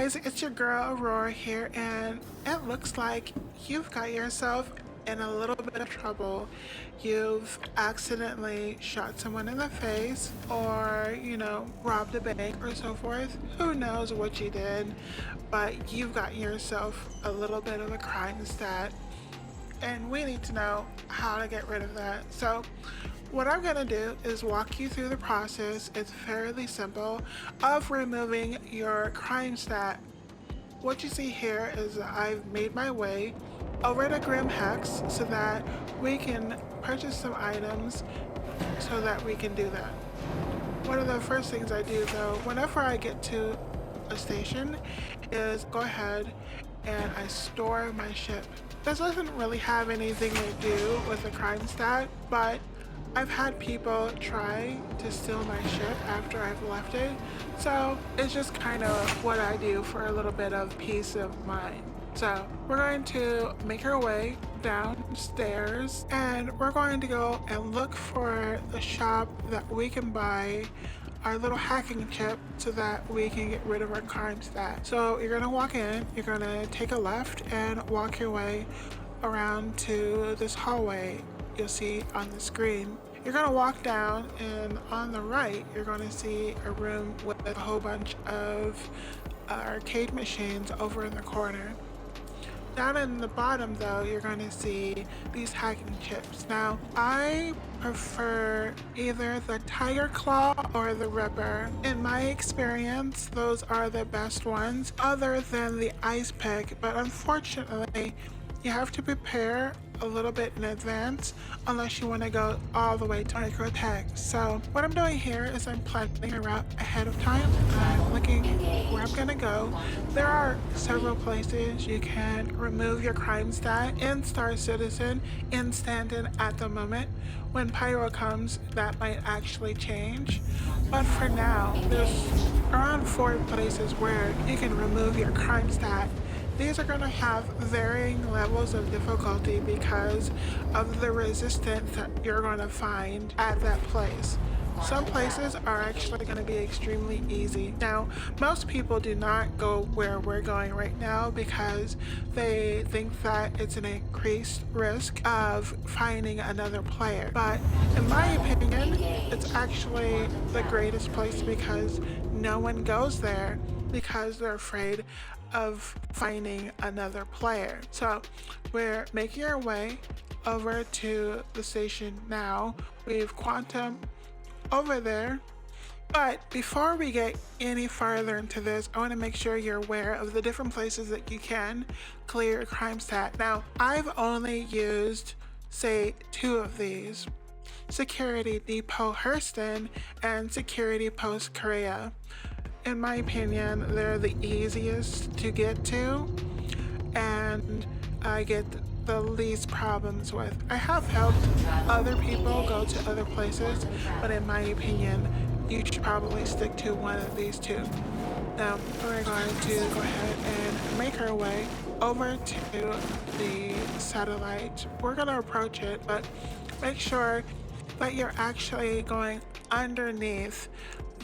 guys, it's your girl Aurora here, and it looks like you've got yourself in a little bit of trouble. You've accidentally shot someone in the face, or robbed a bank or so forth. Who knows what you did, but you've got yourself a little bit of a crime stat, and we need to know how to get rid of that. So what I'm going to do is walk you through the process. It's fairly simple of removing your crime stat. What you see here is that I've made my way over to Grim Hex so that we can purchase some items so that we can do that. One of the first things I do though, whenever I get to a station, is go ahead and I store my ship. This doesn't really have anything to do with the crime stat, but I've had people try to steal my ship after I've left it, so it's just kind of what I do for a little bit of peace of mind. So we're going to make our way downstairs, and we're going to go and look for the shop that we can buy our little hacking chip so that we can get rid of our crime stat. So you're going to walk in, you're going to take a left and walk your way around to this hallway you'll see on the screen. You're going to walk down, and on the right you're going to see a room with a whole bunch of arcade machines over in the corner. Down in the bottom though, you're going to see these hacking chips. Now I prefer either the Tiger Claw or the Ripper. In my experience, those are the best ones other than the Ice Pick, but unfortunately you have to prepare a little bit in advance unless you want to go all the way to Microtech. So what I'm doing here is I'm planning a route ahead of time. I'm looking where I'm gonna go. There are several places you can remove your crime stat in StarCitizen in stand-in at the moment. When Pyro comes, that might actually change, but for now there's around 4 places where you can remove your crime stat. These are going to have varying levels of difficulty because of the resistance that you're going to find at that place. Some places are actually going to be extremely easy. Now, most people do not go where we're going right now because they think that it's an increased risk of finding another player. But in my opinion, it's actually the greatest place because no one goes there because they're afraid of finding another player. So we're making our way over to the station now. We've quantum over there, but before we get any farther into this, I want to make sure you're aware of the different places that you can clear your crime stat. Now I've only used say 2 of these: Security Depot Hurston and Security Post Korea. In my opinion, they're the easiest to get to, and I get the least problems with. I have helped other people go to other places, but in my opinion, you should probably stick to one of these 2. Now, we're going to go ahead and make our way over to the satellite. We're going to approach it, but make sure that you're actually going underneath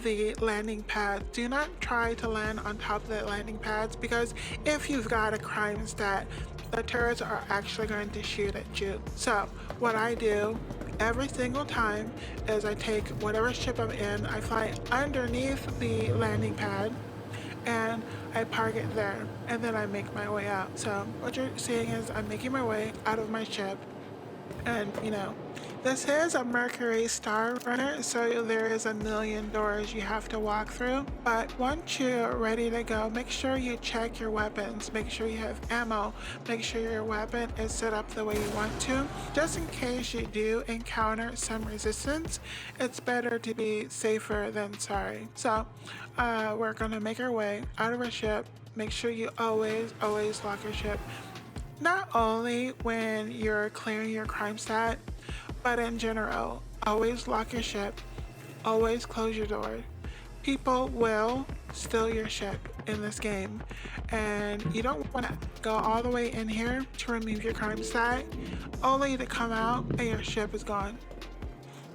the landing pad. Do not try to land on top of the landing pads, because if you've got a crime stat, the turrets are actually going to shoot at you. So what I do every single time is I take whatever ship I'm in, I fly underneath the landing pad and I park it there, and then I make my way out. So what you're seeing is I'm making my way out of my ship, and this is a Mercury Star Runner, so there is a million doors you have to walk through. But once you're ready to go, make sure you check your weapons, make sure you have ammo, make sure your weapon is set up the way you want to. Just in case you do encounter some resistance, it's better to be safer than sorry. So we're gonna make our way out of our ship. Make sure you always lock your ship. Not only when you're clearing your crime stat, but in general, always lock your ship, always close your door. People will steal your ship in this game, and you don't want to go all the way in here to remove your crime stat, only to come out and your ship is gone.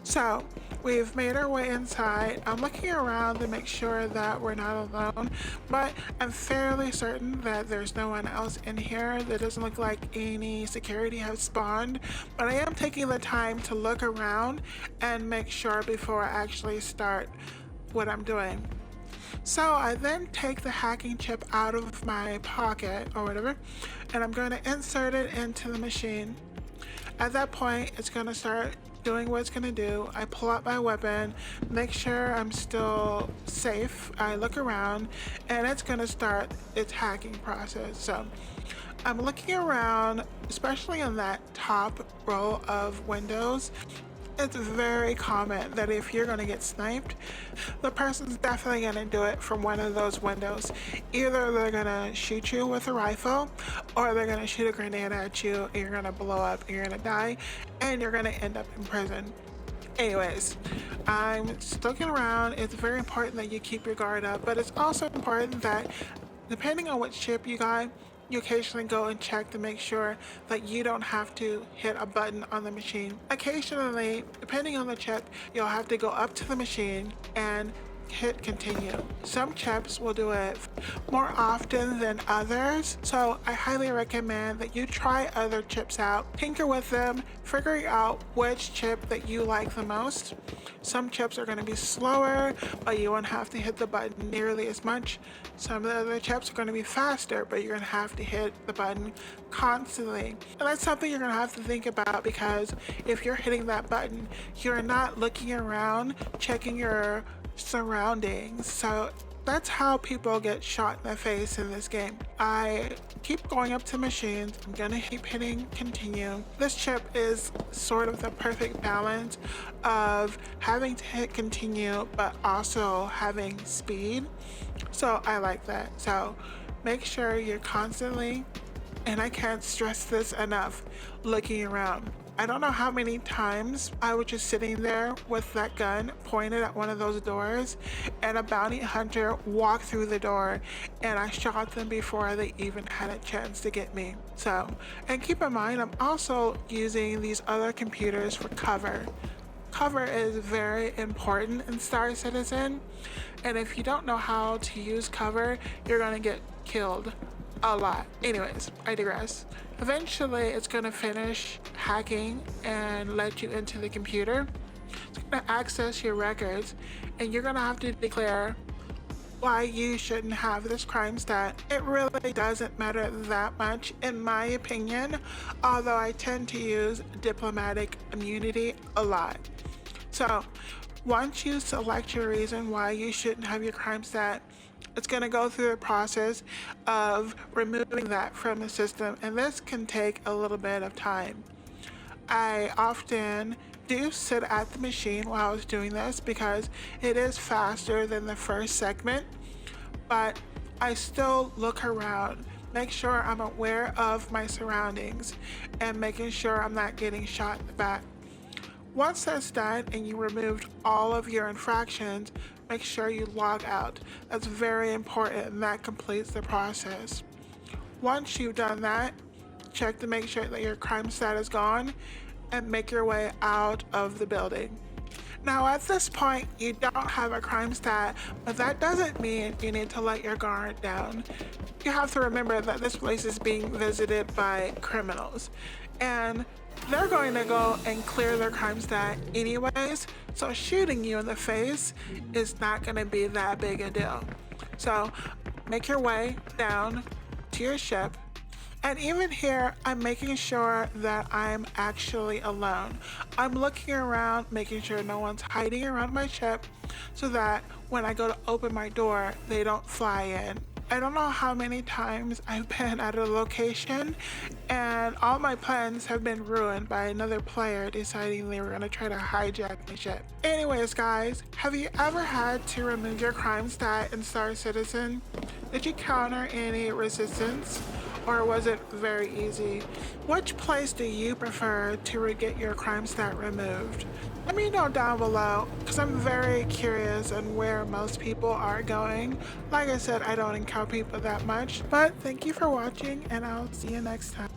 So We've made our way inside. I'm looking around to make sure that we're not alone, but I'm fairly certain that there's no one else in here. There doesn't look like any security has spawned, but I am taking the time to look around and make sure before I actually start what I'm doing. So I then take the hacking chip out of my pocket or whatever, and I'm going to insert it into the machine. At that point, it's going to start doing what it's going to do. I pull out my weapon, make sure I'm still safe. I look around, and it's going to start its hacking process. So I'm looking around, especially on that top row of windows. It's very common that if you're going to get sniped, the person's definitely going to do it from one of those windows. Either they're going to shoot you with a rifle, or they're going to shoot a grenade at you, and you're going to blow up, and you're going to die, and you're going to end up in prison. Anyways, I'm looking around. It's very important that you keep your guard up, but it's also important that depending on what chip you got, you occasionally go and check to make sure that you don't have to hit a button on the machine. Occasionally, depending on the chip, you'll have to go up to the machine and hit continue. Some chips will do it more often than others, so I highly recommend that you try other chips out, tinker with them, figuring out which chip that you like the most. Some chips are going to be slower, but you won't have to hit the button nearly as much. Some of the other chips are going to be faster, but you're going to have to hit the button constantly. And that's something you're going to have to think about, because if you're hitting that button, you're not looking around, checking your surroundings. So that's how people get shot in the face in this game. I keep going up to machines. I'm gonna keep hitting continue. This chip is sort of the perfect balance of having to hit continue but also having speed. So I like that. So make sure you're constantly, and I can't stress this enough, looking around. I don't know how many times I was just sitting there with that gun pointed at one of those doors, and a bounty hunter walked through the door, and I shot them before they even had a chance to get me. So, and keep in mind, I'm also using these other computers for cover. Cover is very important in StarCitizen, and if you don't know how to use cover, you're gonna get killed a lot. Anyways, I digress. Eventually, it's going to finish hacking and let you into the computer. It's going to access your records, and you're going to have to declare why you shouldn't have this crime stat. It really doesn't matter that much, in my opinion, although I tend to use diplomatic immunity a lot. So, once you select your reason why you shouldn't have your crime stat, it's going to go through the process of removing that from the system, and this can take a little bit of time. I often do sit at the machine while I was doing this because it is faster than the first segment, but I still look around, make sure I'm aware of my surroundings, and making sure I'm not getting shot in the back. Once that's done and you removed all of your infractions, make sure you log out. That's very important, and that completes the process. Once you've done that, check to make sure that your crime stat is gone and make your way out of the building. Now at this point, you don't have a crime stat, but that doesn't mean you need to let your guard down. You have to remember that this place is being visited by criminals, and they're going to go and clear their crime stat anyways, so shooting you in the face is not going to be that big a deal. So make your way down to your ship, and even here I'm making sure that I'm actually alone. I'm looking around, making sure no one's hiding around my ship, so that when I go to open my door, they don't fly in. I don't know how many times I've been at a location and all my plans have been ruined by another player deciding they were going to try to hijack my ship. Anyways guys, have you ever had to remove your crime stat in StarCitizen? Did you counter any resistance, or was it very easy? Which place do you prefer to get your crime stat removed? Let me know down below, because I'm very curious on where most people are going. Like I said, I don't encounter people that much, but thank you for watching, and I'll see you next time.